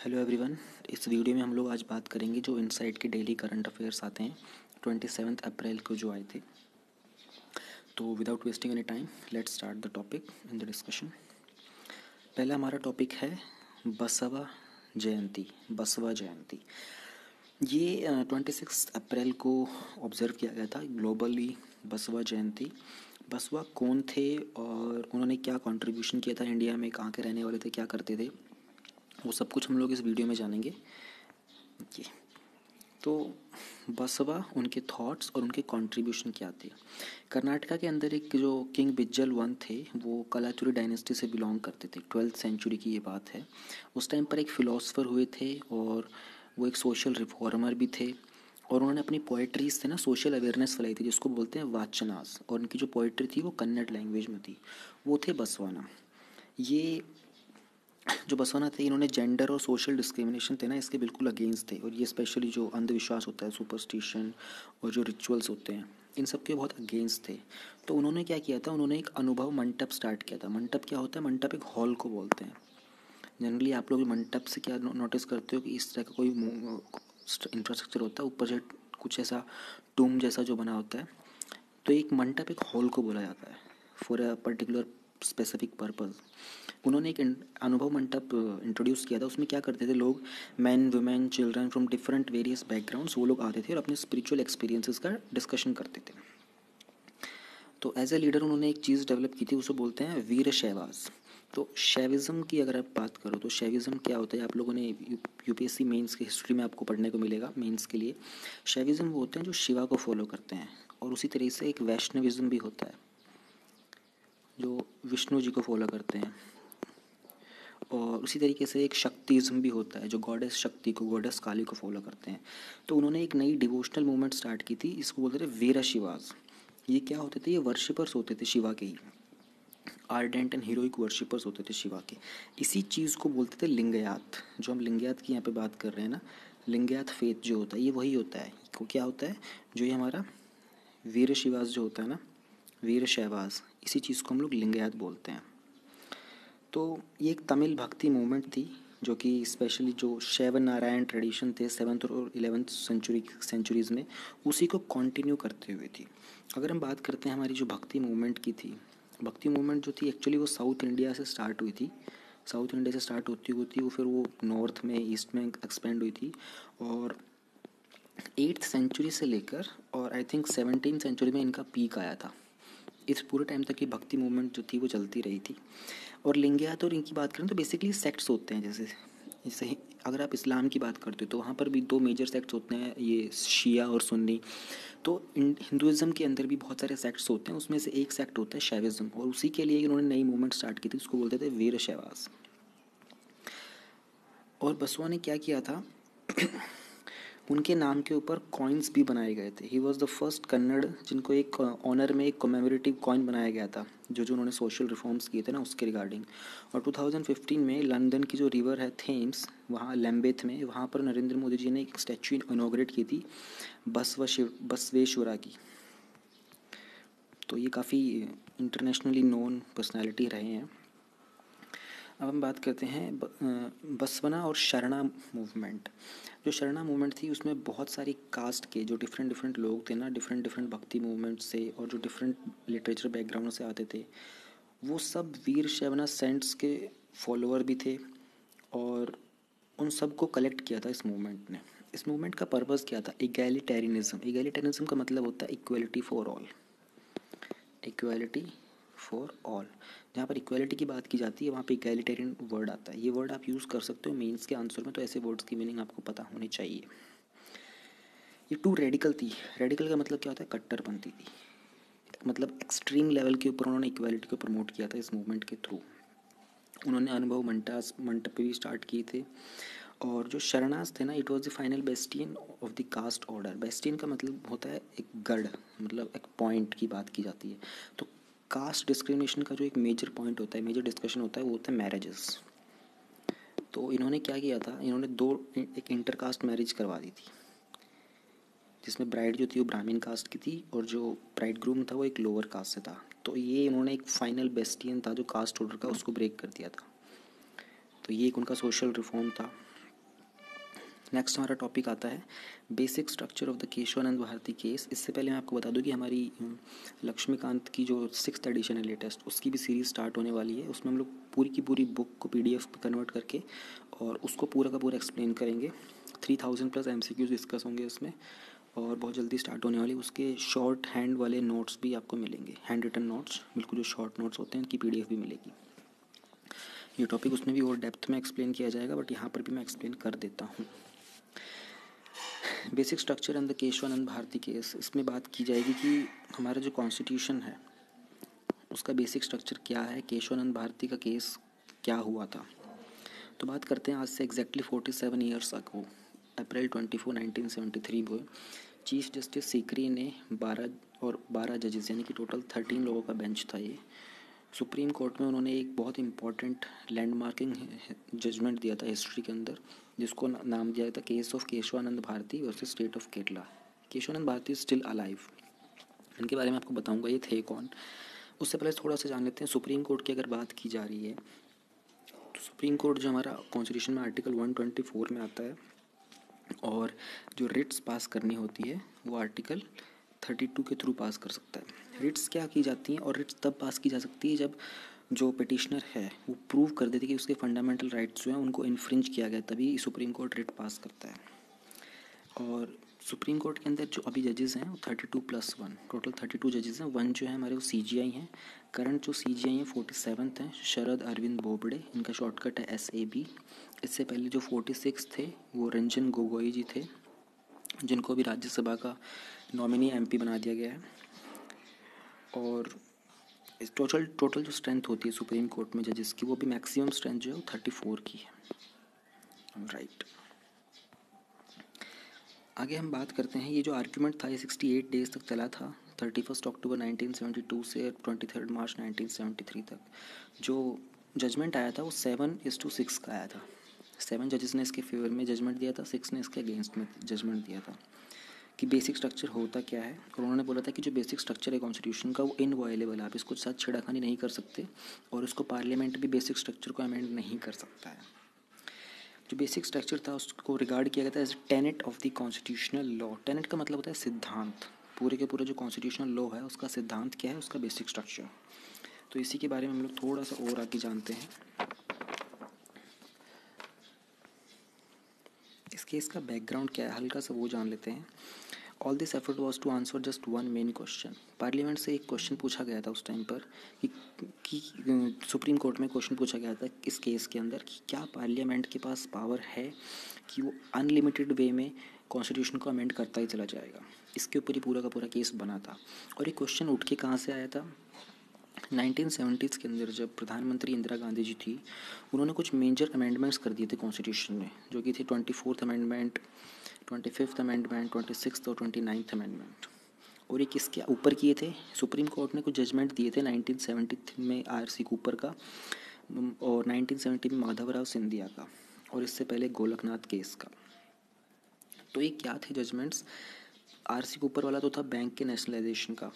Hello everyone. इस video में हम लोग आज बात करेंगे जो इनसाइट के डेली करंट अफेयर्स आते हैं 27 अप्रैल को जो आए थे। तो without wasting any time let's start the topic in the discussion. पहला हमारा टॉपिक है बसवा जयंती। बसवा जयंती ये 26 अप्रैल को ऑब्ज़र्व किया गया था ग्लोबली। बसवा जयंती, बसवा कौन थे और उन्होंने क्या कंट्रीब्यूशन किया था इंडिया में, कहाँ के रहने वाले थे, क्या करते थे, वो सब कुछ हम लोग इस वीडियो में जानेंगे। तो बसवा, उनके थॉट्स और उनके कंट्रीब्यूशन क्या थे। कर्नाटका के अंदर एक जो किंग बिज्जल वन थे वो कलाचुरी डायनेस्टी से बिलोंग करते थे। 12th सेंचुरी की ये बात है। उस टाइम पर एक फ़िलोसफर हुए थे और वो एक सोशल रिफॉर्मर भी थे और उन्होंने अपनी पोइट्रीज से ना सोशल अवेयरनेस फैलाई थी, जिसको बोलते हैं वाचनास। और उनकी जो पोइट्री थी वो कन्नड़ लैंग्वेज में थी। वो थे बसवाना। ये जो बसवाना थे इन्होंने जेंडर और सोशल डिस्क्रिमिनेशन थे ना, इसके बिल्कुल अगेंस्ट थे। और ये स्पेशली जो अंधविश्वास होता है, सुपरस्टिशन और जो रिचुअल्स होते हैं, इन सब के बहुत अगेंस्ट थे। तो उन्होंने क्या किया था, उन्होंने एक अनुभव मंडप स्टार्ट किया था। मंडप क्या होता है? मंडप एक हॉल को बोलते हैं। जनरली आप लोग मंडप से क्या नोटिस करते हो कि इस तरह का कोई इंफ्रास्ट्रक्चर होता है, ऊपर से कुछ ऐसा टूम जैसा जो बना होता है। तो एक मंडप एक हॉल को बोला जाता है for a particular specific purpose. उन्होंने एक अनुभव मंडप इंट्रोड्यूस किया था। उसमें क्या करते थे लोग, man women children from different various backgrounds, वो लोग आते थे और अपने स्पिरिचुअल एक्सपीरियंसेस का डिस्कशन करते थे। तो एज ए लीडर उन्होंने एक चीज़ डेवलप की थी, उसे बोलते हैं वीर शैवाज। तो शैविज़म की अगर आप बात करो तो शैविज़म क्या होता है, आप लोगों ने यूपीएससी मेंस की हिस्ट्री में आपको पढ़ने को मिलेगा मेंस के लिए। शैविज़म वो होते हैं जो शिवा को फॉलो करते हैं, और उसी तरीके से एक वैष्णविज़म भी होता है जो विष्णु जी को फॉलो करते हैं, और उसी तरीके से एक शक्तिज़म भी होता है जो गॉडेस शक्ति को, गॉडेस काली को फॉलो करते हैं। तो उन्होंने एक नई डिवोशनल मूवमेंट स्टार्ट की थी, इसको बोलते थे वीर शिवाज। ये क्या होते थे? ये वर्शिपर्स होते थे शिवा के ही, आर्डेंट एंड हीरोइक वर्शिपर्स होते थे शिवा के। इसी चीज़ को बोलते थे लिंगयात। जो हम लिंगयात की यहाँ पे बात कर रहे हैं ना, लिंगयात फेथ जो होता है ये वही होता है। वो क्या होता है? जो ये हमारा वीर शिवाज जो होता है ना, वीर शैवाज, इसी चीज़ को हम लोग लिंगयात बोलते हैं। तो ये एक तमिल भक्ति मूवमेंट थी जो कि स्पेशली जो शैव नारायण ट्रेडिशन थे 7th और 11th सेंचुरीज़ में, उसी को कंटिन्यू करते हुए थी। अगर हम बात करते हैं हमारी जो भक्ति मूवमेंट की थी, भक्ति मूवमेंट जो थी एक्चुअली वो साउथ इंडिया से स्टार्ट हुई थी। साउथ इंडिया से स्टार्ट होती होती वो फिर वो नॉर्थ में, ईस्ट में एक्सपेंड हुई थी। और 8th सेंचुरी से लेकर और आई थिंक 17th सेंचुरी में इनका पीक आया था। इस पूरे टाइम तक ये भक्ति मूवमेंट जो थी वो चलती रही थी। और लिंगयात और इनकी बात करें तो बेसिकली सेक्ट्स होते हैं। जैसे ही अगर आप इस्लाम की बात करते हो तो वहाँ पर भी दो मेजर सेक्ट्स होते हैं, ये शिया और सुन्नी। तो हिंदुज़म के अंदर भी बहुत सारे सेक्ट्स होते हैं, उसमें से एक सेक्ट होता है शैविज़म, और उसी के लिए उन्होंने नई मूवमेंट स्टार्ट की थी, उसको बोलते थे वीर शैवाज। और बसवा ने क्या किया था उनके नाम के ऊपर कॉइन्स भी बनाए गए थे। He was the first Kannada जिनको एक ऑनर में एक कॉमेमोरेटिव कॉइन बनाया गया था, जो उन्होंने सोशल रिफॉर्म्स किए थे ना उसके रिगार्डिंग। और 2015 में लंदन की जो रिवर है थेम्स, वहाँ लैम्बेथ में, वहाँ पर नरेंद्र मोदी जी ने एक स्टैचू इनॉग्रेट की थी बसवेश्वरा की। तो ये काफ़ी इंटरनेशनली नोन पर्सनैलिटी रहे हैं। अब हम बात करते हैं बसवना और शरणा मूवमेंट। जो शरणा मूवमेंट थी उसमें बहुत सारी कास्ट के जो डिफरेंट लोग थे ना, डिफरेंट भक्ति मूवमेंट से और जो डिफरेंट लिटरेचर बैकग्राउंड से आते थे, वो सब वीर शैवना सेंट्स के फॉलोअर भी थे। और उन सब को कलेक्ट किया था इस मूवमेंट ने। इस मूवमेंट का पर्पज़ क्या था? इगैलिटेरियनिज्म। इगैलिटेरियनिज्म का मतलब होता है equality for all. Equality for all, जहाँ पर इक्वलिटी की बात की जाती है वहाँ पे इक्वलिटेरियन वर्ड आता है। ये वर्ड आप यूज़ कर सकते हो मेंस के आंसर में, तो ऐसे वर्ड्स की मीनिंग आपको पता होनी चाहिए। ये टू रेडिकल थी। रेडिकल का मतलब क्या होता है? कट्टरपंथी थी। मतलब एक्सट्रीम लेवल के ऊपर उन्होंने इक्वलिटी को प्रमोट किया था इस मूवमेंट के थ्रू। उन्होंने अनुभव मंटप भी स्टार्ट किए थे। और जो शरणास थे ना, it was the final bastion of the caste order. Bastion का मतलब होता है एक गढ़, मतलब एक पॉइंट की बात की जाती है। तो कास्ट डिस्क्रिमिनेशन का जो एक मेजर पॉइंट होता है, मेजर डिस्कशन होता है, वो होता है मैरिजेस। तो इन्होंने क्या किया था, इन्होंने एक इंटरकास्ट मैरिज करवा दी थी, जिसमें ब्राइड जो थी वो ब्राह्मण कास्ट की थी और जो ब्राइड ग्रूम था वो एक लोअर कास्ट से था। तो ये इन्होंने एक फाइनल बेस्टियन था जो कास्ट ऑर्डर का, उसको ब्रेक कर दिया था। तो ये एक उनका सोशल रिफॉर्म था। नेक्स्ट हमारा टॉपिक आता है basic structure of the Kesavananda Bharati case. इससे पहले मैं आपको बता दूं कि हमारी लक्ष्मीकांत की जो 6th एडिशन है लेटेस्ट, उसकी भी सीरीज़ स्टार्ट होने वाली है। उसमें हम लोग पूरी की पूरी बुक को PDF पे कन्वर्ट करके और उसको पूरा का पूरा एक्सप्लेन करेंगे। 3000+ MCQs डिस्कस होंगे उसमें और बहुत जल्दी स्टार्ट होने वाली। उसके शॉर्ट हैंड वाले नोट्स भी आपको मिलेंगे, हैंड रिटन नोट्स, बिल्कुल जो शॉर्ट नोट्स होते हैं उनकी PDF भी मिलेगी। ये टॉपिक उसमें भी और डेप्थ में एक्सप्लेन किया जाएगा, बट यहाँ पर भी मैं एक्सप्लेन कर देता हूँ। Basic structure and the Kesavananda Bharati case, इसमें बात की जाएगी कि हमारा जो कॉन्स्टिट्यूशन है उसका बेसिक स्ट्रक्चर क्या है, केशवानंद भारती का केस क्या हुआ था। तो बात करते हैं आज से एग्जैक्टली 47 ईयर्स अगो, अप्रैल 24, 1973 को चीफ जस्टिस सीकरी ने 12 जजेस यानी कि टोटल 13 लोगों का बेंच था ये, सुप्रीम कोर्ट में उन्होंने एक बहुत इंपॉर्टेंट लैंडमार्किंग जजमेंट दिया था हिस्ट्री के अंदर, जिसको नाम दिया था case of Kesavananda Bharati versus state of Kerala. Kesavananda Bharati still alive, इनके बारे में आपको बताऊंगा ये थे कौन। उससे पहले थोड़ा सा जान लेते हैं सुप्रीम कोर्ट की अगर बात की जा रही है तो सुप्रीम कोर्ट जो हमारा कॉन्स्टिट्यूशन में आर्टिकल 124 में आता है, और जो रिट्स पास करनी होती है वो आर्टिकल 32 के थ्रू पास कर सकता है। रिट्स क्या की जाती हैं, और रिट्स तब पास की जा सकती है जब जो पिटिशनर है वो प्रूव कर देती है कि उसके फंडामेंटल राइट्स जो हैं उनको इन्फ्रिंज किया गया, तभी सुप्रीम कोर्ट रिट पास करता है। और सुप्रीम कोर्ट के अंदर जो अभी जजेस हैं वो 32+1, टोटल 32 जजेस हैं। 1 जो है हमारे वो CGI हैं, करंट जो CGI हैं 47th हैं शरद अरविंद बोबड़े, इनका शॉर्टकट है SAB। इससे पहले जो 46 थे वो रंजन गोगोई जी थे, जिनको भी राज्यसभा का नॉमिनी MP बना दिया गया है। और टोटल जो स्ट्रेंथ होती है सुप्रीम कोर्ट में जजेस की, वो भी मैक्सिमम स्ट्रेंथ जो है वो 34 की है। राइट, आगे हम बात करते हैं। ये जो आर्ग्यूमेंट था ये 68 डेज तक चला था, 31 अक्टूबर 1972 से 23 मार्च 1973 तक। जो जजमेंट आया था वो 7:6 का आया था। 7 जजेस ने इसके फेवर में जजमेंट दिया था, 6 ने इसके अगेंस्ट में जजमेंट दिया था कि बेसिक स्ट्रक्चर होता क्या है। और उन्होंने बोला था कि जो बेसिक स्ट्रक्चर है कॉन्स्टिट्यूशन का वो इनवायलेबल है, आप इसको साथ छेड़खानी नहीं कर सकते, और इसको पार्लियामेंट भी बेसिक स्ट्रक्चर को अमेंड नहीं कर सकता है। जो बेसिक स्ट्रक्चर था उसको रिगार्ड किया गया था as tenet of the constitutional law. Tenet का मतलब होता है सिद्धांत, पूरे के पूरे जो कॉन्स्टिट्यूशनल लॉ है उसका सिद्धांत क्या है, उसका बेसिक स्ट्रक्चर। तो इसी के बारे में हम लोग थोड़ा सा और आगे जानते हैं। इस केस का बैकग्राउंड क्या है हल्का सा वो जान लेते हैं। All this effort was to answer just one main question. Parliament से एक क्वेश्चन पूछा गया था उस टाइम पर कि सुप्रीम कोर्ट में क्वेश्चन पूछा गया था इस केस के अंदर कि क्या पार्लियामेंट के पास पावर है कि वो अनलिमिटेड वे में कॉन्स्टिट्यूशन को अमेंड करता ही चला जाएगा। इसके ऊपर ही पूरा का पूरा केस बना था। और ये क्वेश्चन उठ के कहाँ से आया था, 1970s के अंदर जब प्रधानमंत्री इंदिरा गांधी जी थी, उन्होंने कुछ मेजर अमेंडमेंट्स कर दिए थे कॉन्स्टिट्यूशन में, जो कि थे 24th amendment, 25th amendment, 26th और 29th अमेंडमेंट। और ये किसके ऊपर किए थे, सुप्रीम कोर्ट ने कुछ जजमेंट दिए थे 1970 में RC कूपर का, और 1970 में माधवराव सिंधिया का, और इससे पहले गोलकनाथ केस का। तो ये क्या थे जजमेंट्स, RC कूपर वाला तो था बैंक के नेशनलाइजेशन का,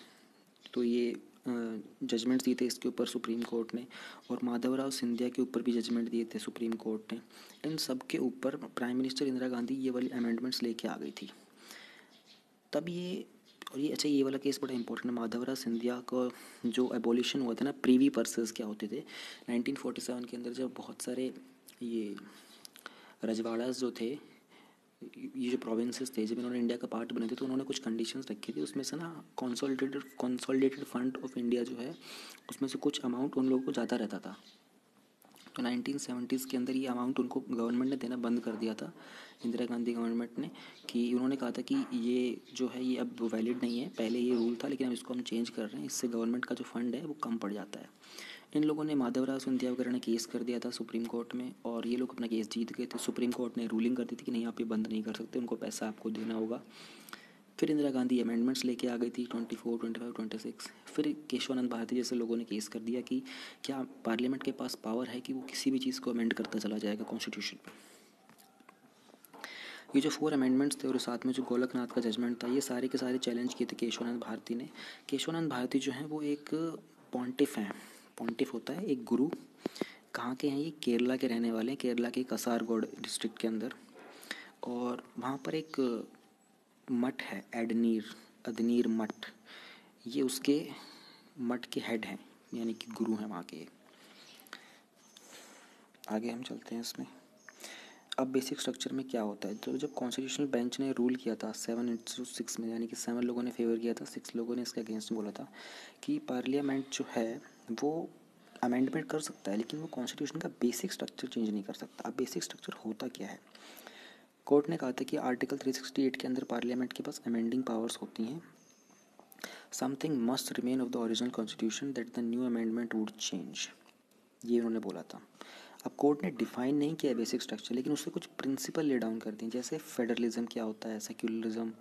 तो ये जजमेंट्स दिए थे इसके ऊपर सुप्रीम कोर्ट ने, और माधवराव सिंधिया के ऊपर भी जजमेंट दिए थे सुप्रीम कोर्ट ने। इन सब के ऊपर प्राइम मिनिस्टर इंदिरा गांधी ये वाली अमेंडमेंट्स लेके आ गई थी तब ये। और ये अच्छा, ये वाला केस बड़ा इंपॉर्टेंट है। माधवराव सिंधिया का जो एबोलिशन हुआ था ना, प्रीवी पर्सेस क्या होते थे 1947 के अंदर, जब बहुत सारे ये रजवाड़ास जो थे, ये जो प्रोविंसेस थे, जब इन्होंने इंडिया का पार्ट बने थे तो उन्होंने कुछ कंडीशंस रखी थी। उसमें से ना कंसोलिडेटेड फंड ऑफ इंडिया जो है उसमें से कुछ अमाउंट उन लोगों को ज़्यादा रहता था। तो 1970s के अंदर ये अमाउंट उनको गवर्नमेंट ने देना बंद कर दिया था, इंदिरा गांधी गवर्नमेंट ने, कि उन्होंने कहा था कि ये जो है ये अब वैलिड नहीं है, पहले ये रूल था लेकिन अब इसको हम चेंज कर रहे हैं, इससे गवर्नमेंट का जो फंड है वो कम पड़ जाता है। इन लोगों ने, माधवराव सिंधिया वगैरह ने केस कर दिया था सुप्रीम कोर्ट में, और ये लोग अपना केस जीत गए थे। सुप्रीम कोर्ट ने रूलिंग कर दी थी कि नहीं आप ये बंद नहीं कर सकते, उनको पैसा आपको देना होगा। फिर इंदिरा गांधी अमेंडमेंट्स लेके आ गई थी 24, 25, 26। फिर केशवानंद भारती जैसे लोगों ने केस कर दिया कि क्या पार्लियामेंट के पास पावर है कि वो किसी भी चीज़ को अमेंड करता चला जाएगा कॉन्स्टिट्यूशन में। ये जो 4 अमेंडमेंट्स थे और साथ में जो गोलकनाथ का जजमेंट था, ये सारे के सारे चैलेंज किए थे केशवानंद भारती ने। केशवानंद भारती जो हैं वो एक पॉन्टिफ हैं। पॉन्टिफ होता है एक गुरु। कहाँ के हैं ये, केरला के रहने वाले हैं, केरला के कासारगोड डिस्ट्रिक्ट के अंदर। और वहाँ पर एक मठ है, अदनीर मठ, ये उसके मठ के हेड हैं, यानी कि गुरु हैं वहाँ के। आगे हम चलते हैं इसमें। अब बेसिक स्ट्रक्चर में क्या होता है, तो जब कॉन्स्टिट्यूशनल बेंच ने रूल किया था 7-6 में, यानी कि 7 लोगों ने फेवर किया था, 6 लोगों ने इसके अगेंस्ट बोला था कि पार्लियामेंट जो है वो अमेंडमेंट कर सकता है लेकिन वो कॉन्स्टिट्यूशन का बेसिक स्ट्रक्चर चेंज नहीं कर सकता। अब बेसिक स्ट्रक्चर होता क्या है, कोर्ट ने कहा था कि आर्टिकल 368 के अंदर पार्लियामेंट के पास अमेंडिंग पावर्स होती हैं। Something must remain of the original constitution that the new amendment would change, ये उन्होंने बोला था। अब कोर्ट ने डिफाइन नहीं किया बेसिक स्ट्रक्चर, लेकिन उससे कुछ प्रिंसिपल ले डाउन कर दिए, जैसे फेडरलिज्म क्या होता है, सेक्युलरिज्म,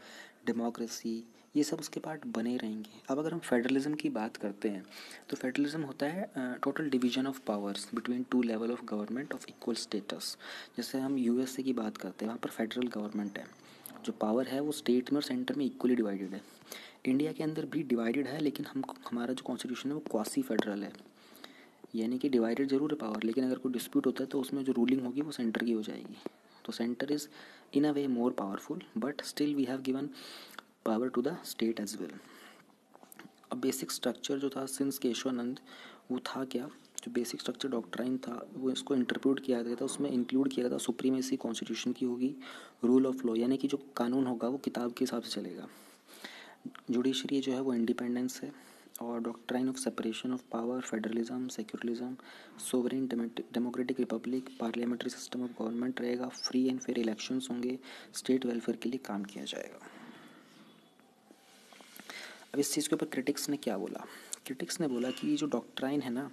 डेमोक्रेसी, ये सब उसके पार्ट बने रहेंगे। अब अगर हम फेडरलिज्म की बात करते हैं तो फेडरलिज्म होता है total division of powers between 2 level of government of equal status. जैसे हम यूएसए की बात करते हैं, वहाँ पर फेडरल गवर्नमेंट है, जो पावर है वो स्टेट में और सेंटर में इक्वली डिवाइडेड है। इंडिया के अंदर भी डिवाइडेड है, लेकिन हमारा जो कॉन्स्टिट्यूशन है वो क्वासी फेडरल है, यानी कि डिवाइडेड जरूर है पावर, लेकिन अगर कोई डिस्प्यूट होता है तो उसमें जो रूलिंग होगी वो सेंटर की हो जाएगी। तो centre is in a way more powerful, but still we have given power to the state as well. अब बेसिक स्ट्रक्चर जो था सिंस केशवानंद, वो था क्या, जो बेसिक स्ट्रक्चर डॉक्ट्राइन था वो इसको इंटरप्रेट किया गया था, उसमें इंक्लूड किया गया था सुप्रीमेसी कॉन्स्टिट्यूशन की होगी, रूल ऑफ लॉ, यानी कि जो कानून होगा वो किताब के हिसाब से चलेगा, जुडिशरी जो है वो इंडिपेंडेंस है, और doctrine of separation of power, federalism, secularism, sovereign democratic Republic, parliamentary system of government रहेगा, फ्री एंड फेयर इलेक्शंस होंगे, स्टेट वेलफेयर के लिए काम किया जाएगा। अब इस चीज़ के ऊपर क्रिटिक्स ने क्या बोला, क्रिटिक्स ने बोला कि ये जो डॉक्ट्राइन है ना,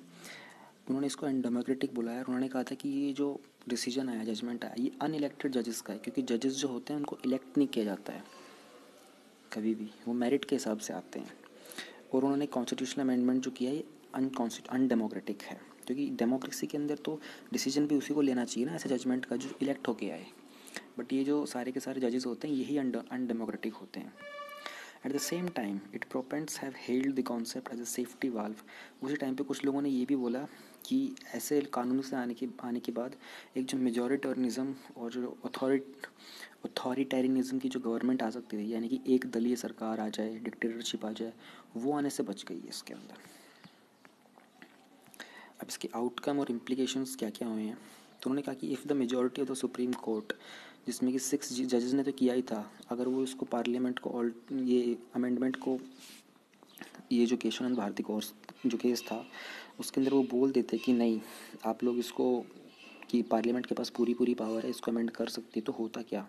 उन्होंने इसको अनडेमोक्रेटिक बुलाया। उन्होंने कहा था कि ये जो डिसीजन आया, जजमेंट आया, ये अनइलेक्टेड जजेस का है, क्योंकि जजेस जो होते हैं उनको इलेक्ट नहीं किया जाता है कभी भी, वो मेरिट के हिसाब से आते हैं। और उन्होंने कॉन्स्टिट्यूशनल अमेंडमेंट जो किया है ये अनडेमोक्रेटिक है, क्योंकि डेमोक्रेसी के अंदर तो डिसीजन भी उसी को लेना चाहिए ना, ऐसे जजमेंट का जो इलेक्ट होके आए, बट ये जो सारे के सारे जजेस होते हैं यही अनडेमोक्रेटिक होते हैं। At the same time it proponents have held the concept as a safety valve. उसी टाइम पे कुछ लोगों ने ये भी बोला कि ऐसे कानून से आने के बाद एक जो मेजॉरिटरिज्म और जो अथॉरिटेरियनिज्म की जो गवर्नमेंट आ सकती थी, यानी कि एक दलीय सरकार आ जाए, डिक्टेटरशिप आ जाए, वो आने से बच गई है इसके अंदर। अब इसके आउटकम और इम्प्लीकेशंस क्या क्या हुए हैं, तो उन्होंने कहा कि if the majority of the supreme court, जिसमें कि 6 जजेस ने तो किया ही था, अगर वो इसको पार्लियामेंट को ये अमेंडमेंट को, ये जो केशवानंद भारती कोर्स जो केस था उसके अंदर वो बोल देते कि नहीं, आप लोग इसको, कि पार्लियामेंट के पास पूरी पावर है, इसको अमेंड कर सकती है, तो होता क्या,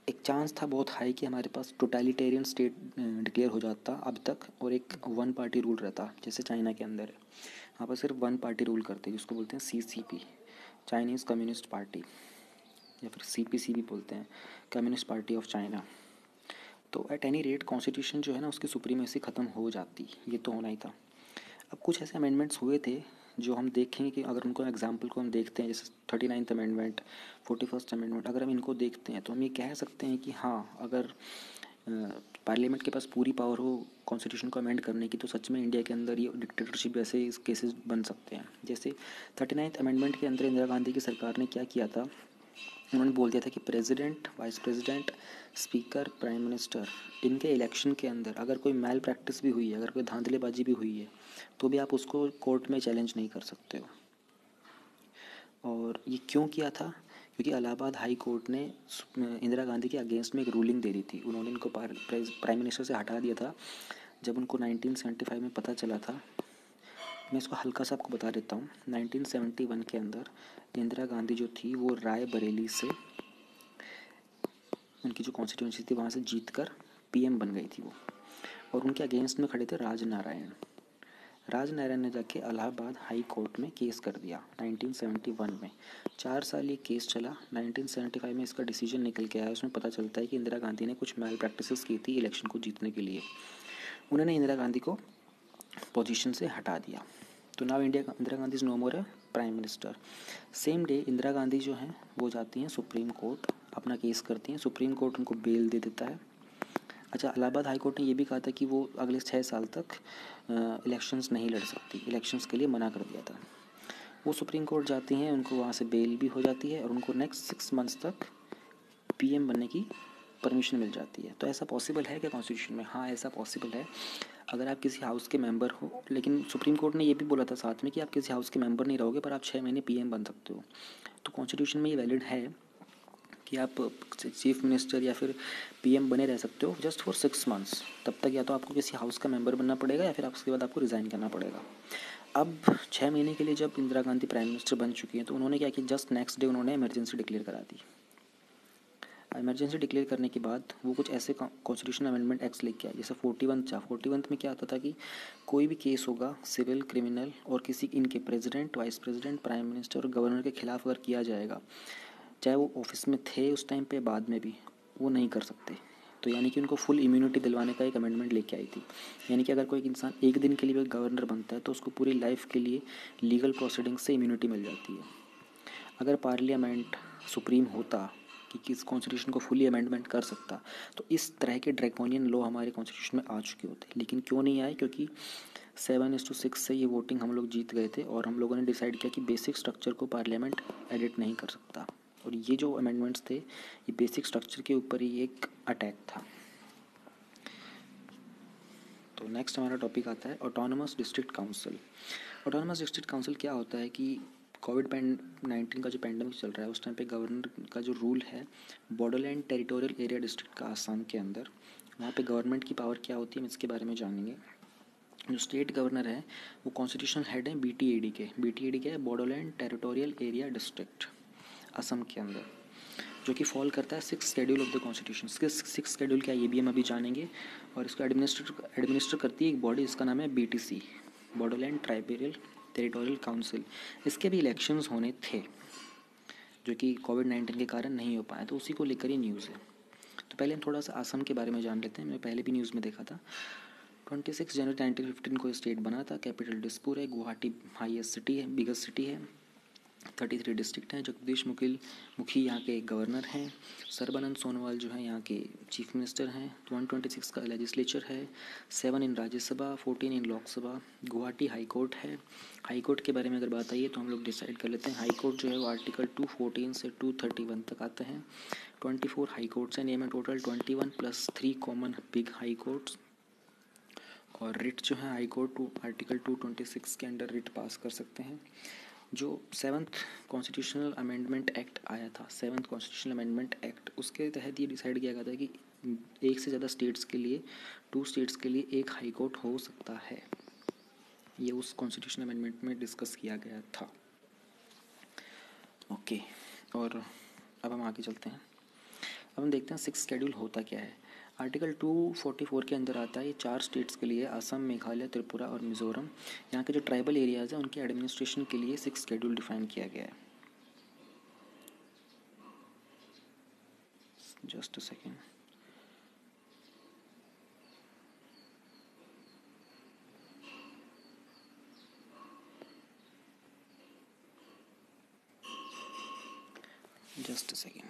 एक चांस था बहुत हाई कि हमारे पास टोटलिटेरियन स्टेट डिक्लेयर हो जाता अब तक, और एक वन पार्टी रूल रहता, जैसे चाइना के अंदर है, वहाँ पर सिर्फ वन पार्टी रूल करती है, जिसको बोलते हैं CCP, चाइनीज़ कम्युनिस्ट पार्टी, या फिर CPC भी बोलते हैं, कम्युनिस्ट पार्टी ऑफ चाइना। तो एट एनी रेट कॉन्स्टिट्यूशन जो है ना उसकी सुप्रीमेसी ख़त्म हो जाती, ये तो होना ही था। अब कुछ ऐसे अमेंडमेंट्स हुए थे जो हम देखेंगे कि अगर उनको एग्जाम्पल को हम देखते हैं, जैसे 39th अमेंडमेंट, 41st अमेंडमेंट, अगर हम इनको देखते हैं तो हम ये कह सकते हैं कि हाँ, अगर पार्लियामेंट के पास पूरी पावर हो कॉन्स्टिट्यूशन को अमेंड करने की, तो सच में इंडिया के अंदर ये डिक्टेटरशिप जैसे इस केसेस बन सकते हैं। जैसे 39th अमेंडमेंट के अंदर इंदिरा गांधी की सरकार ने क्या किया था, उन्होंने बोल दिया था कि president, vice president, speaker, prime minister, इनके इलेक्शन के अंदर अगर कोई मैल प्रैक्टिस भी हुई है, अगर कोई धांधलेबाजी भी हुई है, तो भी आप उसको कोर्ट में चैलेंज नहीं कर सकते हो। और ये क्यों किया था, क्योंकि इलाहाबाद हाई कोर्ट ने इंदिरा गांधी के अगेंस्ट में एक रूलिंग दे दी थी, उन्होंने इनको प्राइम मिनिस्टर से हटा दिया था जब उनको 1975 में पता चला था। मैं इसको हल्का सा आपको बता देता हूँ। 1971 के अंदर इंदिरा गांधी जो थी वो राय बरेली से, उनकी जो कॉन्स्टिट्यूंसी थी वहाँ से जीत कर PM बन गई थी वो, और उनके अगेंस्ट में खड़े थे राजनारायण ने जाके इलाहाबाद हाई कोर्ट में केस कर दिया 1971 में। 4 साल ये केस चला। 1975 में इसका डिसीजन निकल के आया, उसमें पता चलता है कि इंदिरा गांधी ने कुछ मैल प्रैक्टिसेस की थी इलेक्शन को जीतने के लिए। उन्होंने इंदिरा गांधी को पोजीशन से हटा दिया। तो now Indira Gandhi is no more prime minister. Same day Indira Gandhi जो हैं वो जाती हैं सुप्रीम कोर्ट, अपना केस करती हैं, सुप्रीम कोर्ट उनको बेल दे देता है। अच्छा, इलाहाबाद हाई कोर्ट ने ये भी कहा था कि वो अगले 6 साल तक इलेक्शंस नहीं लड़ सकती, इलेक्शंस के लिए मना कर दिया था। वो सुप्रीम कोर्ट जाती हैं, उनको वहाँ से बेल भी हो जाती है और उनको नेक्स्ट 6 मंथ्स तक पीएम बनने की परमिशन मिल जाती है। तो ऐसा पॉसिबल है क्या कॉन्स्टिट्यूशन में? हाँ, ऐसा पॉसिबल है अगर आप किसी हाउस के मेंबर हो। लेकिन सुप्रीम कोर्ट ने ये भी बोला था साथ में कि आप किसी हाउस के मेंबर नहीं रहोगे पर आप 6 महीने पीएम बन सकते हो। तो कॉन्स्टिट्यूशन में ये वैलिड है कि आप चीफ मिनिस्टर या फिर पीएम बने रह सकते हो जस्ट फॉर 6 मंथ्स। तब तक या तो आपको किसी हाउस का मेंबर बनना पड़ेगा या फिर उसके बाद आपको रिज़ाइन करना पड़ेगा। अब 6 महीने के लिए जब इंदिरा गांधी प्राइम मिनिस्टर बन चुकी हैं तो उन्होंने क्या किया, जस्ट नेक्स्ट डे उन्होंने इमरजेंसी डिक्लेयर करा दी। इमरजेंसी डिक्लेयर करने के बाद वो कुछ ऐसे कॉन्स्टिट्यूशनल अमेंडमेंट एक्ट्स लेके आए, जैसे 41 में क्या आता था कि कोई भी केस होगा सिविल, क्रिमिनल और किसी इनके president, vice president, prime minister और गवर्नर के खिलाफ अगर किया जाएगा, चाहे वो ऑफिस में थे उस टाइम पे, बाद में भी, वो नहीं कर सकते। तो यानी कि उनको फुल इम्यूनिटी दिलवाने का एक अमेंडमेंट लेके आई थी। यानी कि अगर कोई इंसान एक दिन के लिए भी गवर्नर बनता है तो उसको पूरी लाइफ के लिए लीगल प्रोसीडिंग से इम्यूनिटी मिल जाती है। अगर पार्लियामेंट सुप्रीम होता कि किस कॉन्स्टिट्यूशन को फुली अमेंडमेंट कर सकता, तो इस तरह के ड्रैकोनियन लॉ हमारे कॉन्स्टिट्यूशन में आ चुके होते। लेकिन क्यों नहीं आए? क्योंकि 7-6 से ये वोटिंग हम लोग जीत गए थे और हम लोगों ने डिसाइड किया कि बेसिक स्ट्रक्चर को पार्लियामेंट एडिट नहीं कर सकता। और ये जो अमेंडमेंट्स थे ये बेसिक स्ट्रक्चर के ऊपर ही एक अटैक था। तो नेक्स्ट हमारा टॉपिक आता है autonomous district council. Autonomous district council क्या होता है कि कोविड-19 का जो पैंडमिक चल रहा है उस टाइम पे गवर्नर का जो रूल है बॉडोलैंड टेरिटोरियल एरिया डिस्ट्रिक्ट का आसाम के अंदर, वहाँ पे गवर्नमेंट की पावर क्या होती है हम इसके बारे में जानेंगे। जो स्टेट गवर्नर है वो कॉन्स्टिट्यूशनल हेड है बीटीएडी के। बीटीएडी क्या है? बॉडोलैंड टेरिटोरियल एरिया डिस्ट्रिक्ट, असम के अंदर, जो कि फॉल करता है 6th schedule of the constitution. 6th schedule क्या है ये भी हम अभी जानेंगे। और इसको एडमिनिस्टर करती है एक बॉडी, इसका नाम है बीटीसी, बॉडोलैंड ट्राइबेरियल टेरिटोरियल काउंसिल। इसके भी इलेक्शंस होने थे जो कि कोविड-19 के कारण नहीं हो पाए, तो उसी को लेकर ही न्यूज़ है। तो पहले हम थोड़ा सा असम के बारे में जान लेते हैं। मैं पहले भी न्यूज़ में देखा था। 26 जनवरी 1915 को स्टेट बना था। कैपिटल दिसपुर है। गुवाहाटी हाईएस्ट सिटी है, बिगेस्ट सिटी है। 33 डिस्ट्रिक्ट हैं। जगदीश मुखी यहाँ के गवर्नर हैं। सर्बानंद सोनोवाल जो है यहाँ के चीफ मिनिस्टर हैं। 126 का लेजिस्लेचर है। 7 इन राज्यसभा, 14 इन लोकसभा। गुवाहाटी हाई कोर्ट है। हाई कोर्ट के बारे में अगर बात आई है तो हम लोग डिसाइड कर लेते हैं। हाई कोर्ट जो है वो आर्टिकल 214 से 231 तक आते हैं। 24 हाई कोर्ट्स हैं। नेम है total 21 + 3 common big high courts. और रिट जो है हाई कोर्ट आर्टिकल 226 के अंडर रिट पास कर सकते हैं। जो 7th कॉन्स्टिट्यूशनल अमेंडमेंट एक्ट आया था, 7th कॉन्स्टिट्यूशनल अमेंडमेंट एक्ट, उसके तहत ये डिसाइड किया गया था कि एक से ज़्यादा स्टेट्स के लिए, 2 स्टेट्स के लिए एक हाई कोर्ट हो सकता है। ये उस कॉन्स्टिट्यूशनल अमेंडमेंट में डिस्कस किया गया था। ओके, और अब हम आगे चलते हैं। अब हम देखते हैं 6th शेड्यूल होता क्या है। आर्टिकल 244 के अंदर आता है ये 4 स्टेट्स के लिए, असम, मेघालय, त्रिपुरा और मिज़ोरम, यहाँ के जो ट्राइबल एरियाज़ हैं उनके एडमिनिस्ट्रेशन के लिए 6th शेड्यूल डिफाइन किया गया है। Just a second. Just a second.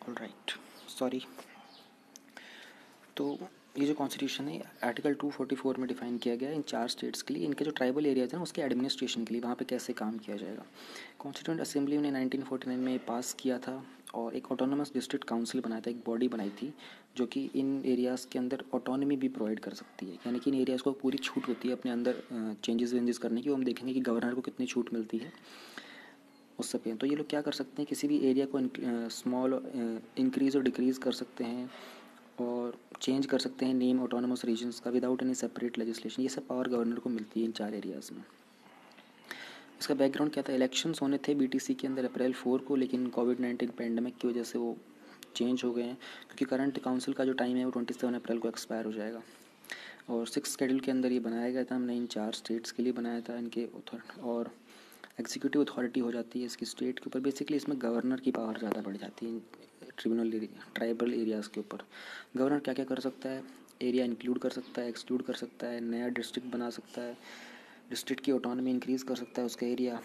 Alright, sorry. तो ये जो कॉन्स्टिट्यूशन है आर्टिकल 244 में डिफाइन किया गया है इन 4 स्टेट्स के लिए, इनके जो ट्राइबल एरियाज हैं उसके एडमिनिस्ट्रेशन के लिए, वहाँ पे कैसे काम किया जाएगा। कॉन्स्टिट्यूंट असेंबली ने 1949 में पास किया था और एक ऑटोनमस डिस्ट्रिक्ट काउंसिल बनाया था, एक बॉडी बनाई थी जो कि इन एरियाज़ के अंदर ऑटोनमी भी प्रोवाइड कर सकती है। यानी कि इन एरियाज़ को पूरी छूट होती है अपने अंदर चेंजेस वेंजेस करने की। वो हम देखेंगे कि गवर्नर को कितनी छूट मिलती है उस सब पे। तो ये लोग क्या कर सकते हैं, किसी भी एरिया को स्मॉल इंक्रीज़ और डिक्रीज़ कर सकते हैं और चेंज कर सकते हैं नेम ऑटोनमस रीजन्स का विदाउट एनी सेपरेट लेजिस्लेशन। ये सब पावर गवर्नर को मिलती है इन 4 एरियाज़ में। इसका बैकग्राउंड क्या था? इलेक्शंस होने थे बीटीसी के अंदर अप्रैल 4 को, लेकिन कोविड-19 पैंडमिक की वजह से वो चेंज हो गए हैं, क्योंकि करंट काउंसिल का जो टाइम है वो 27 अप्रैल को एक्सपायर हो जाएगा। और 6th शेड्यूल के अंदर ये बनाया गया था, हमने इन 4 स्टेट्स के लिए बनाया था। इनके और एग्जीक्यूटिव अथॉरिटी हो जाती है इसकी स्टेट के ऊपर। बेसिकली इसमें गवर्नर की पावर ज़्यादा बढ़ जाती है ट्रिब्यूनल ट्राइबल एरियाज़ के ऊपर। गवर्नर क्या क्या कर सकता है? एरिया इंक्लूड कर सकता है, एक्सक्लूड कर सकता है, नया डिस्ट्रिक्ट बना सकता है, डिस्ट्रिक्ट की ऑटोनमी इंक्रीज़ कर सकता है उसका एरिया,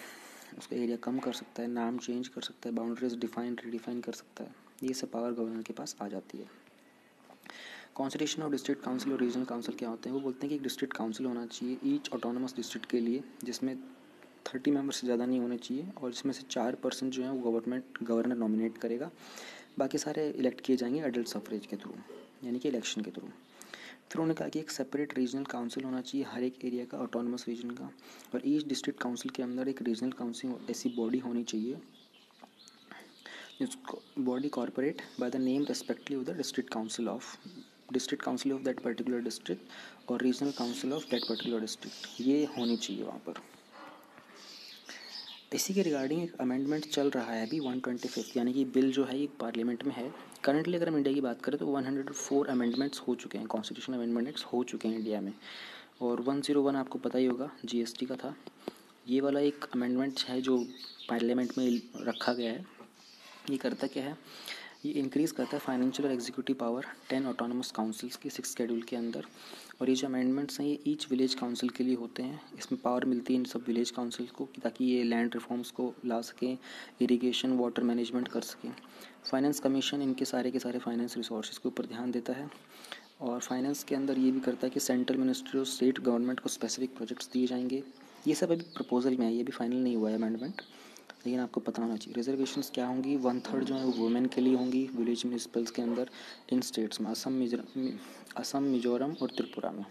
उसका एरिया कम कर सकता है, नाम चेंज कर सकता है, बाउंड्रीज डिफाइन रिडिफाइन कर सकता है। ये सब पावर गवर्नर के पास आ जाती है। कॉन्स्टिट्यूशन ऑफ डिस्ट्रिक्ट काउंसिल और रीजनल काउंसिल क्या होते हैं? वो बोलते हैं कि एक डिस्ट्रिक्ट काउंसिल होना चाहिए ईच ऑटोनमस डिस्ट्रिक्ट के लिए, जिसमें 30 मेंबर से ज़्यादा नहीं होने चाहिए, और जिसमें से 4% जो है वो गवर्नर नॉमिनेट करेगा, बाकी सारे इलेक्ट किए जाएंगे एडल्ट सफरेज के थ्रू, यानी कि इलेक्शन के थ्रू। फिर उन्होंने कहा कि एक सेपरेट रीजनल काउंसिल होना चाहिए हर एक एरिया का, ऑटोनमस रीजन का, और ईच डिस्ट्रिक्ट काउंसिल के अंदर एक रीजनल काउंसिल ऐसी बॉडी होनी चाहिए जिसको body corporate by the name respectively of the district council of that particular district और regional council of that particular district, ये होनी चाहिए वहाँ पर। इसी के रिगार्डिंग एक अमेंडमेंट चल रहा है अभी 125, यानी कि बिल जो है ये पार्लियामेंट में है। करंटली अगर हम इंडिया की बात करें तो 104 अमेंडमेंट्स हो चुके हैं, कॉन्स्टिट्यूशन अमेंडमेंट्स हो चुके हैं इंडिया में, और 101 आपको पता ही होगा जीएसटी का था। ये वाला एक अमेंडमेंट है जो पार्लियामेंट में रखा गया है। ये करता क्या है? ये इंक्रीज़ करता है फाइनेंशियल और एग्जीक्यूटिव पावर 10 ऑटोनमस काउंसिल्स की 6 शेड्यूल के अंदर, और ये जो अमेंडमेंट्स हैं ये ईच विलेज काउंसिल के लिए होते हैं। इसमें पावर मिलती है इन सब विलेज काउंसिल को ताकि ये लैंड रिफॉर्म्स को ला सकें, इरिगेशन वाटर मैनेजमेंट कर सकें। फाइनेंस कमीशन इनके सारे के सारे फाइनेंस रिसोर्सेज के ऊपर ध्यान देता है, और फाइनेंस के अंदर ये भी करता है कि सेंट्रल मिनिस्ट्री और स्टेट गवर्नमेंट को स्पेसिफिक प्रोजेक्ट्स दिए जाएंगे। ये सब अभी प्रपोजल में है, ये भी फाइनल नहीं हुआ है अमेंडमेंट, लेकिन आपको पता होना चाहिए। रिजर्वेशंस क्या होंगी? 1/3 जो है वो वुमेन के लिए होंगी विलेज म्यूनिसिपल्स के अंदर इन स्टेट्स में, असम, मिजोरम और त्रिपुरा में।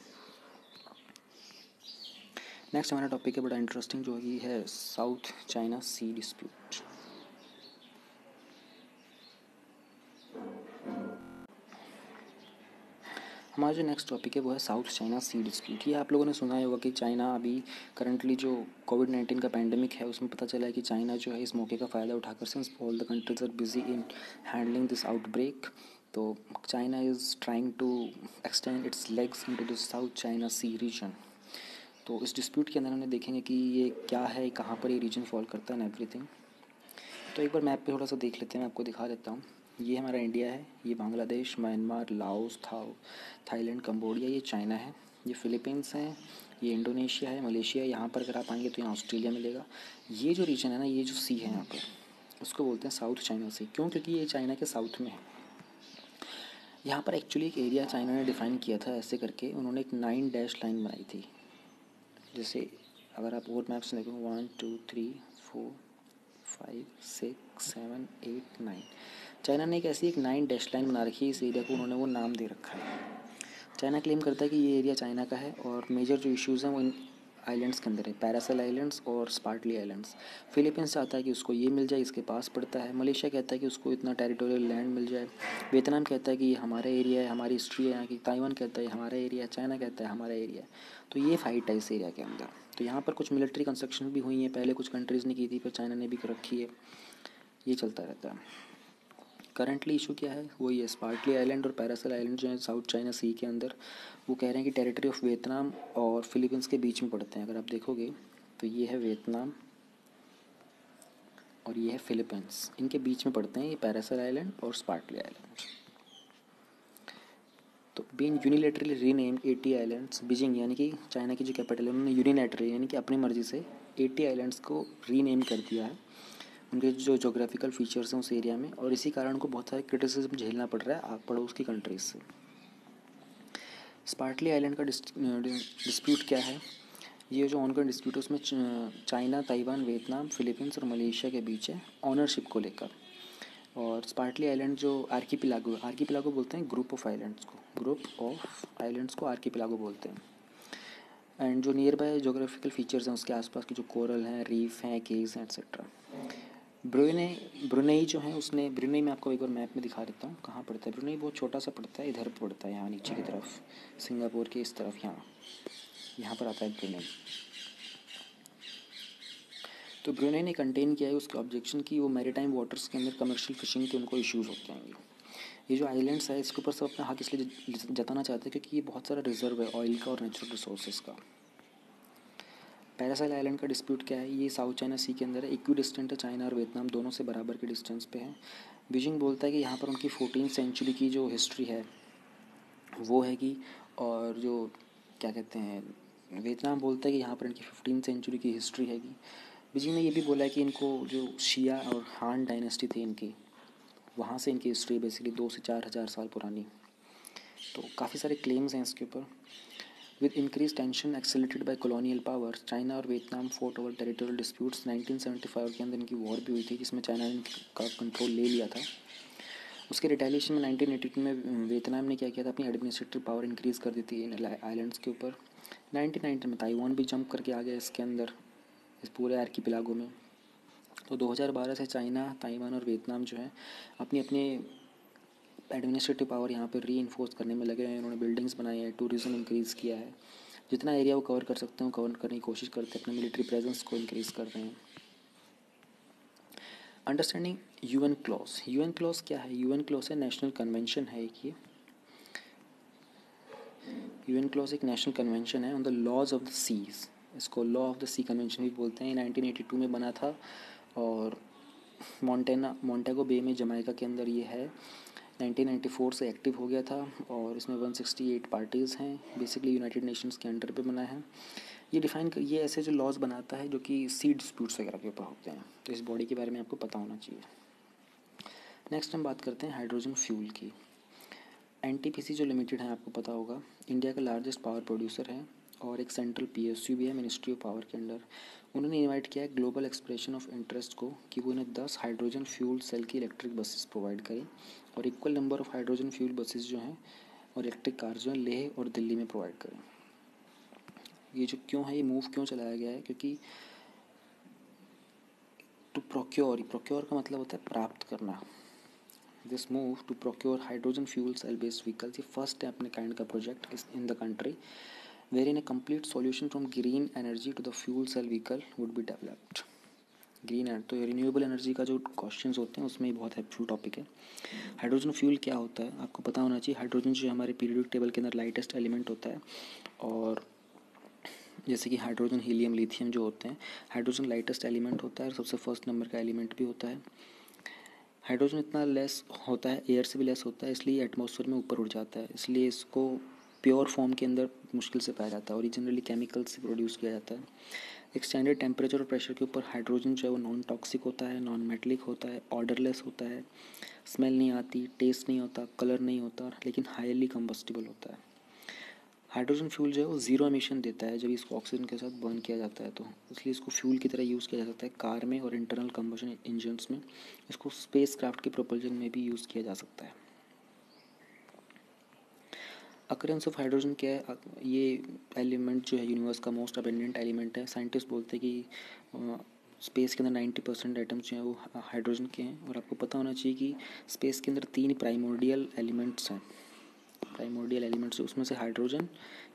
नेक्स्ट हमारा टॉपिक है बड़ा इंटरेस्टिंग, जो है साउथ चाइना सी डिस्प्यूट। हमारा जो नेक्स्ट टॉपिक है वो है साउथ चाइना सी डिस्प्यूट। ये आप लोगों ने सुना ही होगा कि चाइना अभी करंटली जो कोविड-19 का पैंडमिक है उसमें पता चला है कि चाइना जो है इस मौके का फ़ायदा उठाकर, since all the countries are busy in handling this outbreak, तो China is trying to extend its legs into the South China Sea region. तो इस डिस्प्यूट के अंदर हमने देखेंगे कि ये क्या है, कहाँ पर ये रीजन फॉल करता है एंड एवरीथिंग। तो एक बार मैप पे थोड़ा सा देख लेते हैं, मैं आपको दिखा देता हूँ। ये हमारा इंडिया है, ये Bangladesh, Myanmar, Laos, Thailand, Cambodia, ये चाइना है, ये फिलीपींस हैं, ये इंडोनेशिया है, मलेशिया। यहाँ पर अगर आप आएंगे तो यहाँ ऑस्ट्रेलिया मिलेगा। ये जो रीजन है ना, ये जो सी है यहाँ पर, उसको बोलते हैं साउथ चाइना सी। क्यों? क्योंकि ये चाइना के साउथ में है। यहाँ पर एक्चुअली एक एरिया चाइना ने डिफ़ाइन किया था ऐसे करके, उन्होंने एक 9 डैश लाइन बनाई थी। जैसे अगर आप और मैप्स देखो 1 2 3 4 5 6 7 8 9, चाइना ने एक ऐसी एक 9 डैश लाइन बना रखी है इस एरिया को, उन्होंने वो नाम दे रखा है। चाइना क्लेम करता है कि ये एरिया चाइना का है, और मेजर जो इश्यूज़ हैं वो इन आइलैंड्स के अंदर है, पैरासेल आइलैंड्स और स्पार्टली आइलैंड्स। फिलीपींस चाहता है कि उसको ये मिल जाए, इसके पास पड़ता है। मलेशिया कहता है कि उसको इतना टेरिटोरियल लैंड मिल जाए। वियतनाम कहता है कि ये हमारा एरिया है, हमारी हिस्ट्री है यहाँ की। ताइवान कहता है हमारा एरिया है, चाइना कहता है हमारा एरिया है। तो ये फाइट है इस एरिया के अंदर। तो यहाँ पर कुछ मिलिट्री कंस्ट्रक्शन भी हुई हैं, पहले कुछ कंट्रीज़ ने की थी, फिर चाइना ने भी कर रखी है। ये चलता रहता है। करंटली इशू क्या है? वो ये स्पार्टली आइलैंड और पैरासेल आइलैंड जो है साउथ चाइना सी के अंदर, वो कह रहे हैं कि टेरिटरी ऑफ वियतनाम और फिलीपींस के बीच में पड़ते हैं। अगर आप देखोगे तो ये है वियतनाम और ये है फिलीपींस, इनके बीच में पड़ते हैं ये पैरासेल आइलैंड और स्पार्टली आइलैंड। तो being unilaterally renamed 80 islands, Beijing यानी कि चाइना की जो कैपिटल है, उन्होंने यूनिलेटरली यानी कि अपनी मर्जी से 80 आइलैंड्स को रीनेम कर दिया है, उनके जो जोग्राफिकल फीचर्स हैं उस एरिया में, और इसी कारण उनको बहुत सारे क्रिटिसिज्म झेलना पड़ रहा है पड़ोस की कंट्रीज से। स्पार्टली आइलैंड का डिस्प्यूट क्या है? ये जो ऑनगोइंग डिस्प्यूट है उसमें चाइना, ताइवान, वियतनाम, फिलीपींस और मलेशिया के बीच है ऑनरशिप को लेकर। और स्पार्टली आइलैंड जो आर्कीपिलागो बोलते हैं ग्रुप ऑफ आइलैंड्स को आर्कीपिलागो बोलते हैं। एंड जो नियर बाय जोग्राफिकल फीचर्स हैं उसके आसपास की जो कोरल हैं, रीफ हैं, केव्स हैं, एक्सेट्रा। ब्रुनेई जो है उसने, ब्रुनेई में आपको एक बार मैप में दिखा देता हूँ कहाँ पड़ता है। ब्रुनेई बहुत छोटा सा पड़ता है, इधर पड़ता है, यहाँ नीचे की तरफ, सिंगापुर के इस तरफ, यहाँ पर आता है ब्रुनेई। तो ब्रुनेई ने कंटेन किया है उसके ऑब्जेक्शन की वो मैरीटाइम वाटर्स के अंदर कमर्शियल फिशिंग के उनको इश्यूज़ होते हैं। ये जो आइलैंड्स है इसके ऊपर सब अपना हक इसलिए जताना चाहते हैं क्योंकि ये बहुत सारा रिजर्व है ऑयल का और नेचुरल रिसोर्सेज का। पैरासाइल आइलैंड का डिस्प्यूट क्या है? ये साउथ चाइना सी के अंदर है, इक्वी डिस्टेंट है, चाइना और वियतनाम दोनों से बराबर के डिस्टेंस पे है। बीजिंग बोलता है कि यहाँ पर उनकी 14th सेंचुरी की जो हिस्ट्री है वो हैगी, और जो क्या कहते हैं वियतनाम बोलता है कि यहाँ पर इनकी 15th सेंचुरी की हिस्ट्री हैगी। विजय ने ये भी बोला है कि इनको जो शिया और हान डायनेस्टी थी इनकी, वहाँ से इनकी हिस्ट्री बेसिकली 2 से 4 हज़ार साल पुरानी। तो काफ़ी सारे क्लेम्स हैं इसके ऊपर। With increase tension accelerated by colonial powers, China और Vietnam fought over territorial disputes. 1975 के अंदर इनकी वॉर भी हुई थी जिसमें चाइना ने का कंट्रोल ले लिया था। उसके रिटेलिएशन में 1982 में वियतनाम ने क्या किया था, अपनी एडमिनिस्ट्रेटिव पावर इंक्रीज़ कर दी थी इन आइलैंड्स के ऊपर। 1990 में ताइवान भी जंप करके आ गया इसके अंदर, इस पूरे आर्किपेलागो में। तो 2012 से चाइना, ताइवान और वियतनाम जो है अपनी अपनी एडमिनिस्ट्रेटिव पावर यहाँ पर री इन्फोर्स करने में लगे हैं। उन्होंने बिल्डिंग्स बनाई है, टूरिज़्म इंक्रीज़ किया है, जितना एरिया वो कवर कर सकते हैं कवर करने की कोशिश करते हैं, अपने मिलिट्री प्रेजेंस को इंक्रीज़ कर रहे हैं। Understanding UNCLOS. UNCLOS क्या है? यूएन क्लॉज है नेशनल कन्वेंशन है एक ये। यूएन क्लॉज एक नेशनल कन्वेंशन है on the laws of the seas. इसको law of the sea convention भी बोलते हैं। 1982 में बना था और मोंटेगो बे में जमाइका के अंदर ये है। 1994 से एक्टिव हो गया था और इसमें 168 पार्टीज़ हैं। बेसिकली यूनाइटेड नेशंस के अंडर पे बना है। ये ऐसे जो लॉज बनाता है जो कि सी डिस्प्यूट्स वगैरह के ऊपर होते हैं। तो इस बॉडी के बारे में आपको पता होना चाहिए। नेक्स्ट हम बात करते हैं हाइड्रोजन फ्यूल की। एनटीपीसी जो लिमिटेड है आपको पता होगा, इंडिया का लार्जेस्ट पावर प्रोड्यूसर है और एक सेंट्रल पीएसयू भी है मिनिस्ट्री ऑफ पावर के अंडर। उन्होंने इनवाइट किया है ग्लोबल एक्सप्रेशन ऑफ इंटरेस्ट को कि वो इन्हें 10 हाइड्रोजन फ्यूल सेल की इलेक्ट्रिक बसेस प्रोवाइड करें और equal number of hydrogen fuel buses जो हैं और इलेक्ट्रिक कार जो है लेह और दिल्ली में प्रोवाइड करें। ये जो क्यों है, ये मूव क्यों चलाया गया है? क्योंकि टू प्रोक्योर का मतलब होता है प्राप्त करना। This move to procure hydrogen fuel cell based vehicles, ये फर्स्ट स्टेप अपने काइंड का project is in the country wherein a complete solution from green energy to the fuel cell vehicle would be developed. Green energy तो renewable energy का जो question होते हैं उसमें बहुत हेल्पफुल टॉपिक है। हाइड्रोजन फ्यूल क्या होता है आपको पता होना चाहिए। हाइड्रोजन जो हमारे पीरियोडिक टेबल के अंदर लाइटेस्ट एलिमेंट होता है और जैसे कि हाइड्रोजन, हीलियम, लिथियम जो होते हैं, हाइड्रोजन लाइटेस्ट एलिमेंट होता है और सबसे फर्स्ट नंबर का एलिमेंट भी होता है। हाइड्रोजन इतना लेस होता है, एयर से भी लेस होता है, इसलिए एटमॉस्फेयर में ऊपर उड़ जाता है, इसलिए इसको प्योर फॉर्म के अंदर मुश्किल से पाया जाता है। ओरिजिनली केमिकल से प्रोड्यूस किया जाता है। एक स्टैंडर्ड टेम्परेचर और प्रेशर के ऊपर हाइड्रोजन जो है वो नॉन टॉक्सिक होता है, नॉन मेटलिक होता है, ऑर्डरलेस होता है, स्मेल नहीं आती, टेस्ट नहीं होता, कलर नहीं होता, लेकिन हाईली कंबस्टिबल होता है। हाइड्रोजन फ्यूल जो है वो ज़ीरो एमिशन देता है जब इसको ऑक्सीजन के साथ बर्न किया जाता है, तो इसलिए इसको फ्यूल की तरह यूज़ किया जा सकता है कार में और इंटरनल कंबशन इंजन्स में। इसको स्पेस क्राफ्ट के प्रोपल्जन में भी यूज़ किया जा सकता है। अकरेंस ऑफ हाइड्रोजन क्या है? ये एलिमेंट जो है यूनिवर्स का मोस्ट अबेंडेंट एलिमेंट है। साइंटिस्ट बोलते हैं कि स्पेस के अंदर 90% एटम्स जो हैं वो हाइड्रोजन के हैं। और आपको पता होना चाहिए कि स्पेस के अंदर 3 प्राइमोर्डियल एलिमेंट्स हैं। प्राइमोर्डियल एलिमेंट्स उसमें से हाइड्रोजन,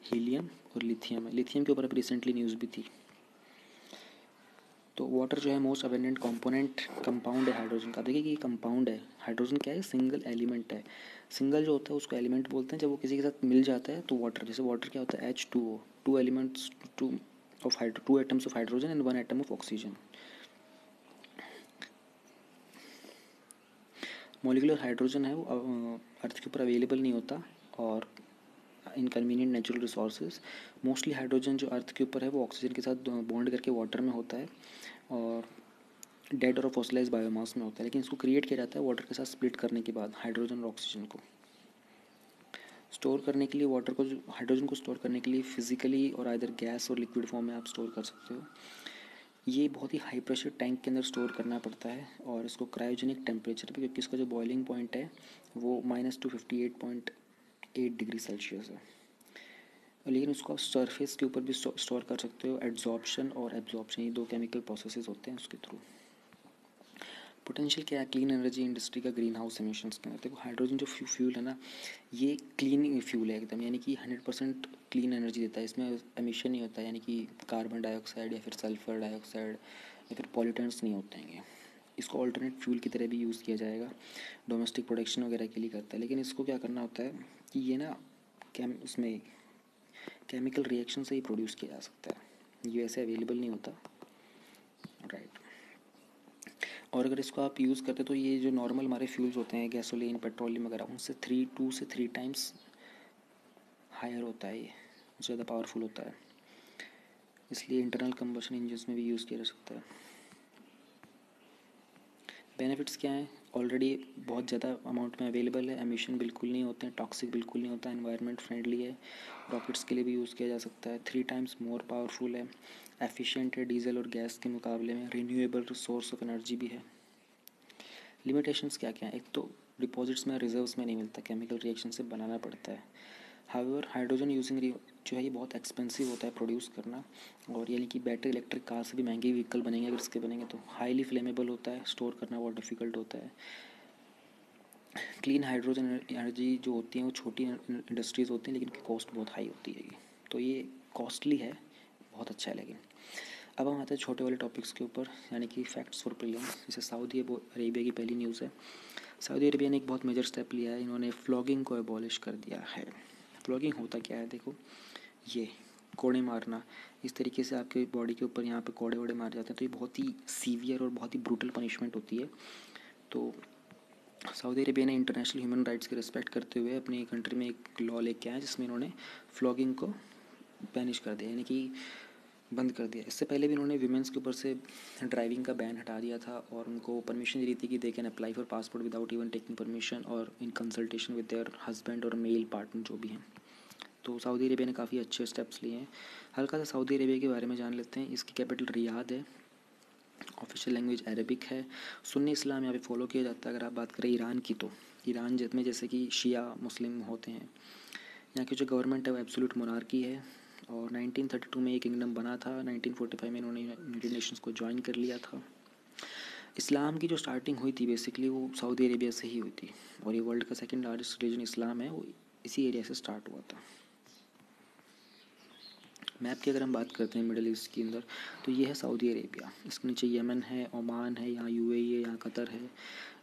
हीलियम और लिथियम है। लिथियम के ऊपर अभी रिसेंटली न्यूज़ भी थी। तो वाटर जो है मोस्ट अबेंडेंट कंपाउंड है हाइड्रोजन का। देखिए कि कंपाउंड है, हाइड्रोजन क्या है? सिंगल एलिमेंट है। सिंगल जो होता है उसको एलिमेंट बोलते हैं जब वो किसी के साथ मिल जाता है तो वाटर। जैसे वाटर क्या होता है? H2O, two elements two atoms of hydrogen and 1 atom of oxygen. Molecular hydrogen है वो अर्थ के ऊपर अवेलेबल नहीं होता और inconvenient natural resources. Mostly hydrogen जो अर्थ के ऊपर है वो ऑक्सीजन के साथ बॉन्ड करके वाटर में होता है और डेड और फॉसिलाइज बायोमास में होता है, लेकिन इसको क्रिएट किया जाता है वाटर के साथ स्प्लिट करने के बाद हाइड्रोजन और ऑक्सीजन को। स्टोर करने के लिए हाइड्रोजन को स्टोर करने के लिए फिजिकली और आइदर गैस और लिक्विड फॉर्म में आप स्टोर कर सकते हो। ये बहुत ही हाई प्रेशर टैंक के अंदर स्टोर करना पड़ता है और इसको क्रायोजेनिक टेम्परेचर पे, क्योंकि इसका जो बॉइलिंग पॉइंट है वो -258.8 डिग्री सेल्सियस है। लेकिन उसको आप सरफेस के ऊपर भी स्टोर कर सकते हो। एड्जॉर्प्शन और एब्जॉर्प्शन, ये 2 केमिकल प्रोसेसेस होते हैं उसके थ्रू। पोटेंशियल क्या है क्लीन एनर्जी इंडस्ट्री का ग्रीन हाउस एमिशंस के अंदर? देखो हाइड्रोजन जो फ्यूल है ना, ये क्लीन फ्यूल है एकदम, यानी कि 100% क्लीन एनर्जी देता है। इसमें एमिशन नहीं होता है, यानी कि कार्बन डाइऑक्साइड या फिर सल्फर डाइऑक्साइड या फिर पॉल्यूटेंट्स नहीं होते हैं। इसको ऑल्टरनेट फ्यूल की तरह भी यूज़ किया जाएगा, डोमेस्टिक प्रोडक्शन वगैरह के लिए करता है। लेकिन इसको क्या करना होता है कि ये ना इसमें केमिकल रिएक्शन से ही प्रोड्यूस किया जा सकता है, ये ऐसे अवेलेबल नहीं होता, राइट। और अगर इसको आप यूज़ करते तो ये जो नॉर्मल हमारे फ्यूल्स होते हैं गैसोलीन, पेट्रोलियम वगैरह, उनसे 2 से 3 टाइम्स हायर होता है, ये ज़्यादा पावरफुल होता है, इसलिए इंटरनल कंबशन इंजन्स में भी यूज़ किया जा सकता है। बेनिफिट्स क्या हैं? ऑलरेडी बहुत ज़्यादा अमाउंट में अवेलेबल है, एमिशन बिल्कुल नहीं होते हैं, टॉक्सिक बिल्कुल नहीं होता, एनवायरनमेंट फ्रेंडली है, रॉकेट्स के लिए भी यूज़ किया जा सकता है, 3 टाइम्स मोर पावरफुल है, एफिशिएंट है डीजल और गैस के मुकाबले में, रिन्यूएबल सोर्स ऑफ एनर्जी भी है। लिमिटेशंस क्या क्या हैं? एक तो डिपॉजिट्स में, रिजर्व्स में नहीं मिलता, केमिकल रिएक्शन से बनाना पड़ता है। हाउएवर हाइड्रोजन यूजिंग जो है ये बहुत एक्सपेंसिव होता है प्रोड्यूस करना, और यानी कि बैटरी इलेक्ट्रिक कार से भी महंगे व्हीकल बनेंगे अगर इसके बनेंगे तो। हाईली फ्लेमेबल होता है, स्टोर करना बहुत डिफ़िकल्ट होता है। क्लीन हाइड्रोजन एनर्जी जो होती है वो छोटी इंडस्ट्रीज़ होती हैं, लेकिन इनकी कॉस्ट बहुत हाई होती है, तो ये कॉस्टली है, बहुत अच्छा है। लेकिन अब हम आते हैं छोटे वाले टॉपिक्स के ऊपर, यानी कि फैक्ट्स फॉर ब्रिलियंस। जैसे सऊदी अरेबिया की पहली न्यूज़ है। सऊदी अरेबिया ने एक बहुत मेजर स्टेप लिया है, इन्होंने फ्लॉगिंग को एबॉलिश कर दिया है। फ्लॉगिंग होता क्या है? देखो, ये कोड़े मारना, इस तरीके से आपके बॉडी के ऊपर यहाँ पे कोड़े वोड़े मारे जाते हैं, तो ये बहुत ही सीवियर और बहुत ही ब्रूटल पनिशमेंट होती है। तो सऊदी अरेबिया ने इंटरनेशनल ह्यूमन राइट्स की रिस्पेक्ट करते हुए अपनी कंट्री में एक लॉ लेके आया जिसमें इन्होंने फ्लॉगिंग को बैनिश कर दिया, यानी कि बंद कर दिया। इससे पहले भी इन्होंने वीमेंस के ऊपर से ड्राइविंग का बैन हटा दिया था, और उनको परमिशन दी थी कि they can apply for passport without even taking permission और in consultation with their husband और मेल पार्टनर जो भी हैं। तो सऊदी अरेबिया ने काफ़ी अच्छे स्टेप्स लिए हैं। हल्का सा सऊदी अरेबिया के बारे में जान लेते हैं। इसकी कैपिटल रियाद है, ऑफिशियल लैंग्वेज अरबिक है, सुन्नी इस्लाम यहाँ पे फॉलो किया जाता है। अगर आप बात करें ईरान की, तो ईरान में जैसे कि शिया मुस्लिम होते हैं। यहाँ की जो गवर्नमेंट है वो एब्सोल्यूट मोनार्की है, और 1932 में ये किंगडम बना था। 1945 में इन्होंने यूनाइटेड नेशंस को ज्वाइन कर लिया था। इस्लाम की जो स्टार्टिंग हुई थी बेसिकली वो सऊदी अरेबिया से ही हुई थी, और ये वर्ल्ड का सेकंड लार्जेस्ट रिलीजन इस्लाम है, वो इसी एरिया से स्टार्ट हुआ था। मैप की अगर हम बात करते हैं मिडल ईस्ट के अंदर, तो ये है सऊदी अरेबिया, इसके नीचे यमन है, ओमान है, यहाँ यूएई है, यहाँ कतर है,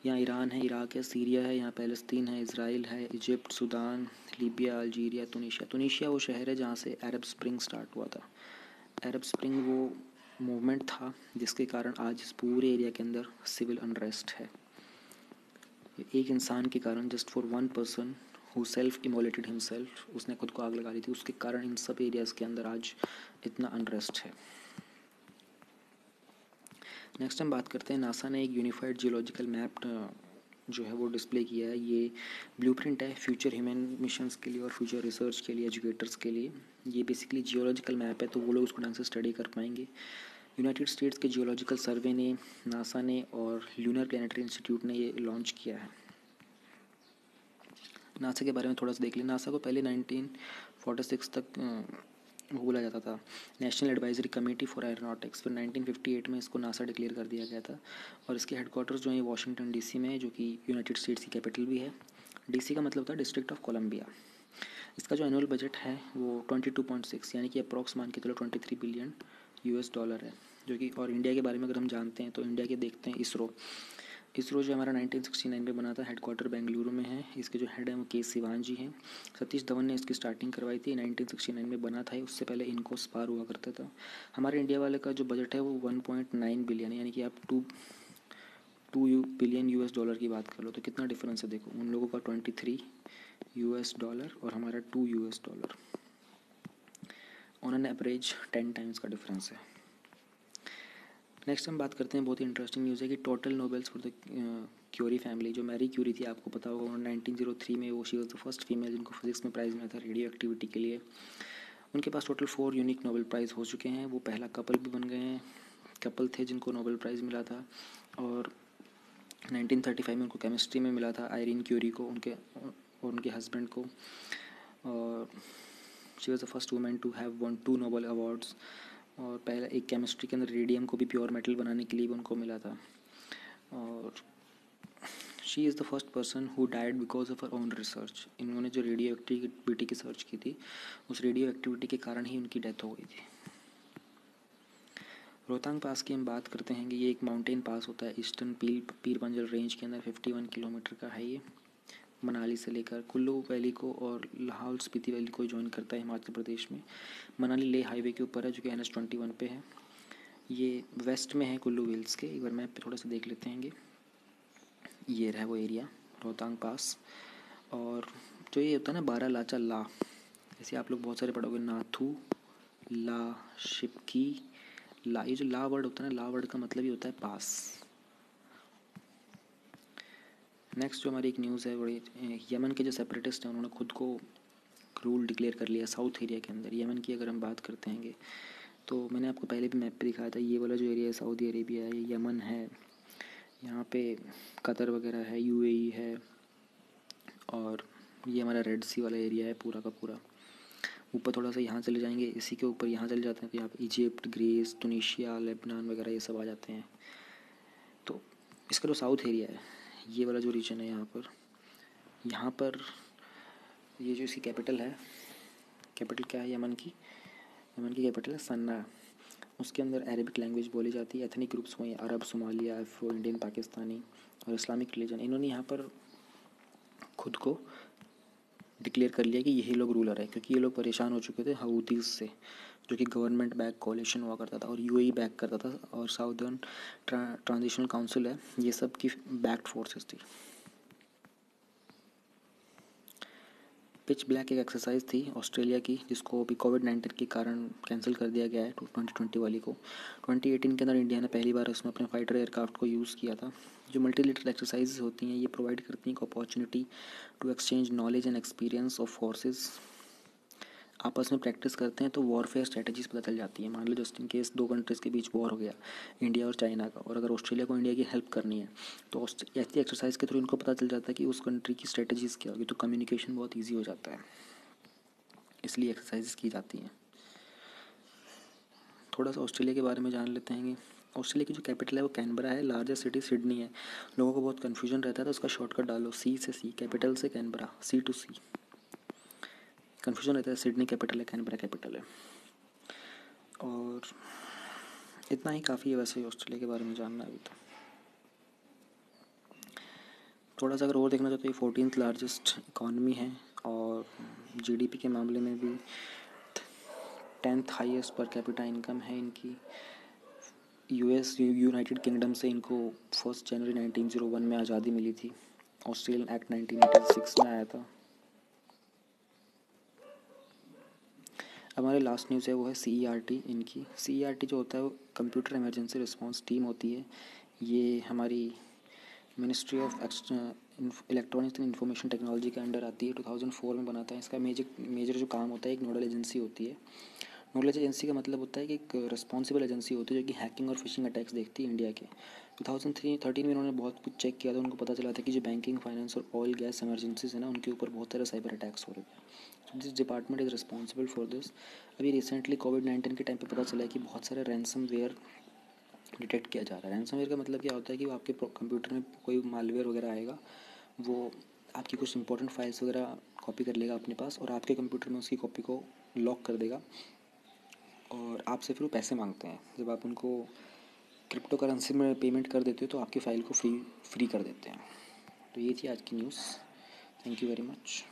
यहाँ ईरान है, इराक है, सीरिया है, यहाँ पैलेस्तीन है, इसराइल है, Egypt, Sudan, Libya, Algeria, Tunisia वो शहर है जहाँ से अरब स्प्रिंग स्टार्ट हुआ था। अरब स्प्रिंग वो मूवमेंट था जिसके कारण आज इस पूरे एरिया के अंदर सिविल अनरेस्ट है। एक इंसान के कारण, just for one person who self immolated himself, उसने खुद को आग लगा ली थी, उसके कारण इन सब एरियाज़ के अंदर आज इतना अनरेस्ट है। नेक्स्ट हम बात करते हैं, नासा ने एक यूनिफाइड जियोलॉजिकल मैप जो है वो डिस्प्ले किया है। ये ब्लूप्रिंट है फ्यूचर ह्यूमन मिशंस के लिए और फ्यूचर रिसर्च के लिए, एजुकेटर्स के लिए। ये बेसिकली जियोलॉजिकल मैप है, तो वो लोग उसको ढंग से स्टडी कर पाएंगे। यूनाइटेड स्टेट्स के जियोलॉजिकल सर्वे ने, नासा ने और ल्यूनर प्लानिटरी इंस्टीट्यूट ने ये लॉन्च किया है। नासा के बारे में थोड़ा सा देख लें। नासा को पहले 1946 तक वो बोला जाता था national advisory committee for aeronautics, फिर 1958 में इसको नासा डिक्लेयर कर दिया गया था, और इसके हेडक्वार्टर्स जो है वाशिंगटन डीसी में है, जो कि यूनाइटेड स्टेट्स की कैपिटल भी है। डीसी का मतलब होता है डिस्ट्रिक्ट ऑफ कोलंबिया। इसका जो एनुअल बजट है वो 22.6 यानी कि अप्रॉक्स मान के चलो 23 बिलियन यूएस डॉलर है, जो कि। और इंडिया के बारे में अगर हम जानते हैं तो इंडिया के देखते हैं इसरो जो हमारा 1969 में बना था, हेडक्वार्टर बेंगलुरु में है। इसके जो हेड हैं वो के सिवान जी हैं। सतीश धवन ने इसकी स्टार्टिंग करवाई थी, 1969 में बना था। उससे पहले इनको स्पार हुआ करता था। हमारे इंडिया वाले का जो बजट है वो 1.9 बिलियन, यानी कि आप 2 बिलियन यूएस डॉलर की बात कर लो, तो कितना डिफरेंस है देखो। उन लोगों का 23 यूएस डॉलर और हमारा 2 US dollar, on an average 10 times का डिफरेंस है। नेक्स्ट हम बात करते हैं, बहुत ही इंटरेस्टिंग न्यूज़ है कि total Nobels for the Curie family, जो मैरी क्यूरी थी आपको पता होगा, 1903 में वो she was the first female जिनको फिजिक्स में प्राइज़ मिला था रेडियो एक्टिविटी के लिए। उनके पास टोटल 4 यूनिक नोबेल प्राइज़ हो चुके हैं। वो पहला कपल भी बन गए हैं, कपल थे जिनको नोबेल प्राइज़ मिला था। और 1935 में उनको केमिस्ट्री में मिला था, आयरीन क्यूरी को, उनके हस्बैंड को। और she was the first women to have won 2 Nobel awards. और पहला एक केमिस्ट्री के अंदर रेडियम को भी प्योर मेटल बनाने के लिए भी उनको मिला था। और she is the first person who died because of her own research. इन्होंने जो रेडियो एक्टिविटी की सर्च की थी, उस रेडियो एक्टिविटी के कारण ही उनकी डेथ हो गई थी। रोहतांग पास की हम बात करते हैं कि ये एक माउंटेन पास होता है ईस्टर्न पीर पंजल रेंज के अंदर। 51 किलोमीटर का है ये। मनाली से लेकर कुल्लू वैली को और लाहौल स्पीति वैली को ज्वाइन करता है हिमाचल प्रदेश में। मनाली लेह हाईवे के ऊपर है, जो कि NH21 पे है। ये वेस्ट में है कुल्लू हिल्स के। एक बार मैप पे थोड़ा सा देख लेते हैं। ये रहा वो एरिया रोहतांग पास। और जो ये होता है ना, 12 लाचा ला, जैसे आप लोग बहुत सारे पढ़ोगे, नाथू, ला, शिपकी, ला। ये जो ला वर्ड होता है ना, ला वर्ड का मतलब ही होता है पास। नेक्स्ट जो हमारी एक न्यूज़ है बड़ी, यमन के जो सेपरेटिस्ट हैं उन्होंने खुद को रूल डिक्लेयर कर लिया साउथ एरिया के अंदर। यमन की अगर हम बात करते हैं तो मैंने आपको पहले भी मैप पे दिखाया था, ये वाला जो एरिया है सऊदी अरेबिया है, यमन है, यहाँ पे कतर वगैरह है, यूएई है, और ये हमारा रेड सी वाला एरिया है पूरा का पूरा। ऊपर थोड़ा सा यहाँ चले जाएंगे, इसी के ऊपर यहाँ चले जाते हैं तो यहाँ पे इजिप्ट, ग्रीस, टूनीशिया, लेबनान वगैरह ये सब आ जाते हैं। तो इसका जो साउथ एरिया है, ये वाला जो रीजन है यहाँ पर ये जो इसकी कैपिटल है, कैपिटल क्या है यमन की कैपिटल है सन्ना। उसके अंदर अरेबिक लैंग्वेज बोली जाती है। एथनिक ग्रुप्स हुए अरब, सोमालिया, अफ्रो इंडियन, पाकिस्तानी और इस्लामिक रिलीजन। इन्होंने यहाँ पर खुद को डिक्लेयर कर लिया कि यही लोग रूलर है, क्योंकि ये लोग परेशान हो चुके थे हऊतीज़ से, जो कि गवर्नमेंट बैक कोalition हुआ करता था और यूएई बैक करता था, और साउदर्न ट्रांजिशनल काउंसिल है, ये सब की बैक्ड फोर्सेस थी। पिच ब्लैक एक एक्सरसाइज थी ऑस्ट्रेलिया की, जिसको अभी कोविड-19 के कारण कैंसिल कर दिया गया है 2020 वाली को। 2018 के अंदर इंडिया ने पहली बार उसमें अपने फाइटर एयरक्राफ्ट को यूज़ किया था। जो मल्टीलेटरल एक्सरसाइज होती हैं ये प्रोवाइड करती हैं एक opportunity to exchange knowledge and experience of forces. आपस में प्रैक्टिस करते हैं तो वॉरफेयर स्ट्रेटजीज पता चल जाती है। मान लो जस्ट इन केस दो कंट्रीज़ के बीच वॉर हो गया, इंडिया और चाइना का, और अगर ऑस्ट्रेलिया को इंडिया की हेल्प करनी है तो ऐसी एक्सरसाइज के थ्रू इनको पता चल जाता है कि उस कंट्री की स्ट्रेटजीज़ क्या होगी, तो कम्युनिकेशन बहुत ईजी हो जाता है, इसलिए एक्सरसाइज की जाती हैं। थोड़ा सा ऑस्ट्रेलिया के बारे में जान लेते हैं। ऑस्ट्रेलिया की जो कैपिटल है वो कैनबरा है, लार्जेस्ट सिटी सिडनी है। लोगों को बहुत कन्फ्यूजन रहता है तो उसका शॉर्टकट डालो, सी से सी, कैपिटल से Canberra, C to C. Confusion रहता है, सिडनी कैपिटल है, कैनबरा कैपिटल है। और इतना ही काफ़ी है वैसे ऑस्ट्रेलिया के बारे में जानना अभी तो। थोड़ा सा अगर और देखना चाहते तो ये 14th लार्जेस्ट इकॉनमी है, और जीडीपी के मामले में भी 10th highest per capita income है इनकी। यूनाइटेड किंगडम से इनको 1 जनवरी 1901 में आज़ादी मिली थी। ऑस्ट्रेलियन एक्ट 1986 में आया था। हमारे लास्ट न्यूज़ है वो है CERT इनकी। CERT जो होता है वो कंप्यूटर इमरजेंसी रिस्पांस टीम होती है। ये हमारी ministry of electronics and information technology के अंडर आती है। 2004 में बना था। इसका मेजर जो काम होता है, एक नोडल एजेंसी होती है। नोडल एजेंसी का मतलब होता है कि एक रिस्पॉन्सिबल एजेंसी होती है जो कि हैकिंग और फिशिंग अटैक्स देखती है इंडिया के। 2013 में उन्होंने बहुत कुछ चेक किया था, उनको पता चला था कि जो बैंकिंग, फाइनेंस और ऑयल गैस इमरजेंसीज है ना, उनके ऊपर बहुत सारे साइबर अटैक्स हो रहे हैं। This department is responsible for this. अभी रिसेंटली कोविड-19 के टाइम पे पता चला है कि बहुत सारे रैंसमवेयर डिटेक्ट किया जा रहा है। रैंसमवेयर का मतलब क्या होता है कि वो आपके कंप्यूटर में कोई मालवेयर वगैरह आएगा, वो आपकी कुछ इंपॉर्टेंट फाइल्स वगैरह कॉपी कर लेगा अपने पास, और आपके कंप्यूटर में उसकी कॉपी को लॉक कर देगा, और आपसे फिर वो पैसे मांगते हैं। जब आप उनको क्रिप्टो करेंसी में पेमेंट कर देते हो तो आपकी फ़ाइल को फ्री कर देते हैं। तो ये थी आज की news. Thank you very much.